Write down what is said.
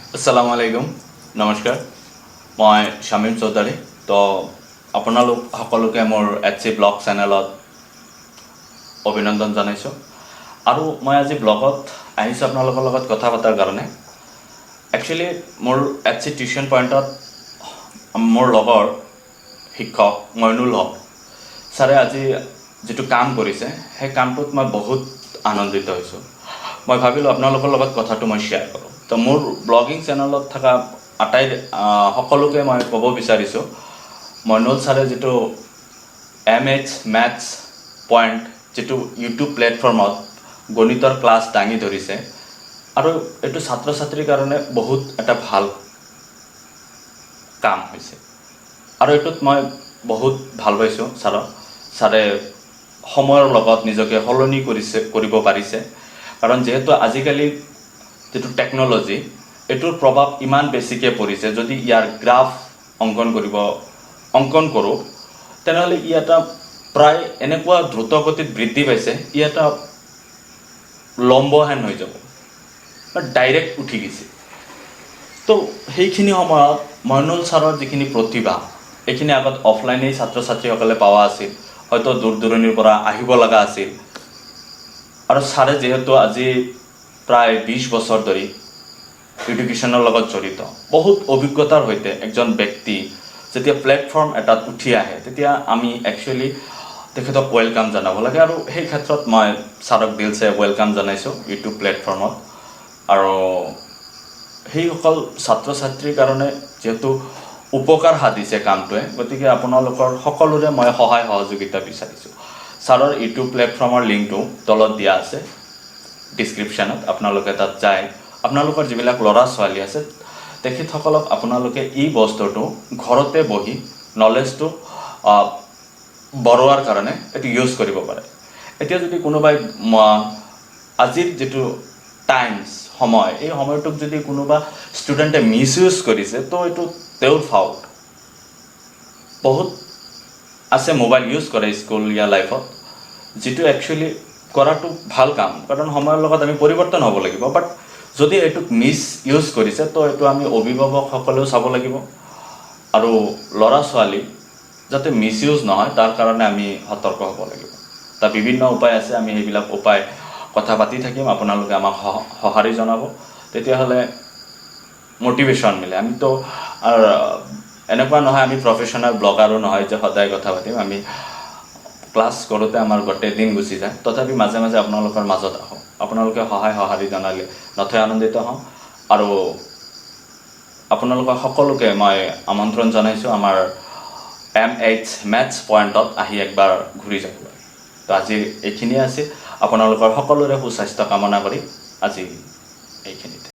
আসসালামু আলাইকুম নমস্কাৰ মই শামিম চৌধুৰী তো আপোনালোক সকলোকে মোৰ এচি ব্লগ চেনেলত অভিনন্দন জনাইছোঁ আৰু মই আজি ব্লগত আহিছোঁ আপোনালোকৰ লগত কথা পতাৰ কাৰণে একচুৱেলি মোৰ এচি টিউশ্যন পইণ্টত মোৰ লগৰ শিক্ষক মাynul ছাৰে আজি যিটো কাম কৰিছে সেই কামটোত মই বহুত আনন্দিত হৈছোঁ মই ভাবিলোঁ আপোনালোকৰ লগত কথাটো মই শ্বেয়াৰ কৰোঁ তো মোৰ ব্লগিং চেনেলত থকা সকলোকে মই ক'ব বিচাৰিছোঁ মাynul ছাৰে যিটো MH মেথছ পইণ্ট যিটো ইউটিউব প্লেটফৰ্মত গণিতৰ ক্লাছ দাঙি ধৰিছে আৰু এইটো ছাত্ৰ ছাত্ৰীৰ কাৰণে বহুত এটা ভাল কাম হৈছে আৰু এইটোত মই বহুত ভাল পাইছোঁ ছাৰে সময়ৰ লগত নিজকে সলনি কৰিব পাৰিছে কাৰণ যিহেতু আজিকালি যিটো টেকন'লজি এইটোৰ প্ৰভাৱ ইমান বেছিকৈ পৰিছে যদি ইয়াৰ গ্ৰাফ অংকন কৰোঁ তেনেহ'লে ই এটা প্ৰায় এনেকুৱা দ্ৰুতগতিত বৃদ্ধি পাইছে ই এটা লম্বহেন হৈ যাব ডাইৰেক্ট উঠি গৈছে তো সেইখিনি সময়ত মাynul ছাৰৰ যিখিনি প্ৰতিভা এইখিনি আগত অফলাইনেই ছাত্ৰ ছাত্ৰীসকলে পোৱা আছিল হয়তো দূৰ দূৰণিৰ পৰা আহিব লগা আছিল আৰু ছাৰে যিহেতু আজি প্ৰায় 20 বছৰ ধৰি এডুকেশ্যনৰ লগত জড়িত বহুত অভিজ্ঞতাৰ সৈতে একজন ব্যক্তি যেতিয়া প্লেটফৰ্ম এটাত উঠি আহে তেতিয়া আমি একচুৱেলি তেখেতক ৱেলকাম জনাব লাগে আৰু সেই ক্ষেত্ৰত মই ছাৰক দিলছে ৱেলকাম জনাইছোঁ ইউটিউব প্লেটফৰ্মত আৰু সেইসকল ছাত্ৰ ছাত্ৰীৰ কাৰণে যিহেতু উপকাৰ সাধিছে কামটোৱে গতিকে আপোনালোকৰ সকলোৰে মই সহায় সহযোগিতা বিচাৰিছোঁ ছাৰৰ ইউটিউব প্লেটফৰ্মৰ লিংকটো তলত দিয়া আছে ডিছক্ৰিপশ্যনত আপোনালোকে তাত যায় আপোনালোকৰ যিবিলাক ল'ৰা ছোৱালী আছে তেখেতসকলক আপোনালোকে এই বস্তুটো ঘৰতে বহি নলেজটো বঢ়োৱাৰ কাৰণে এইটো ইউজ কৰিব পাৰে এতিয়া যদি কোনোবাই আজিৰ যিটো সময় এই সময়টোক যদি কোনোবা ষ্টুডেণ্টে মিছ ইউজ কৰিছে তো এইটো তেওঁৰ ফাউট বহুত আছে মোবাইল ইউজ কৰে স্কুল ইয়া লাইফত যিটো একচুৱেলি কৰাটো ভাল কাম কাৰণ সময়ৰ লগত আমি পৰিৱৰ্তন হ'ব লাগিব বাট যদি এইটোক মিছ ইউজ কৰিছে তো এইটো আমি অভিভাৱকসকলেও চাব লাগিব আৰু ল'ৰা ছোৱালী যাতে মিছ ইউজ নহয় তাৰ কাৰণে আমি সতৰ্ক হ'ব লাগিব তাৰ বিভিন্ন উপায় আছে আমি সেইবিলাক উপায় কথা পাতি থাকিম আপোনালোকে আমাক সঁহাৰি জনাব তেতিয়াহ'লে মটিভেশ্যন মিলে আমিতো এনেকুৱা নহয় আমি প্ৰফেশ্যনেল ব্লগাৰো নহয় যে সদায় কথা পাতিম আমি ক্লাছ কৰোঁতে আমাৰ গোটেই দিন গুচি যায় তথাপি মাজে মাজে আপোনালোকৰ মাজত আহোঁ আপোনালোকে সঁহাৰি জনালে নথৈ আনন্দিত হওঁ আৰু আপোনালোকৰ সকলোকে মই আমন্ত্ৰণ জনাইছোঁ আমাৰ MH মেথছ পইণ্টত আহি একবাৰ ঘূৰি যাবলৈ তো আজি এইখিনিয়ে আছিল আপোনালোকৰ সকলোৰে সুস্বাস্থ্য কামনা কৰি আজি এইখিনি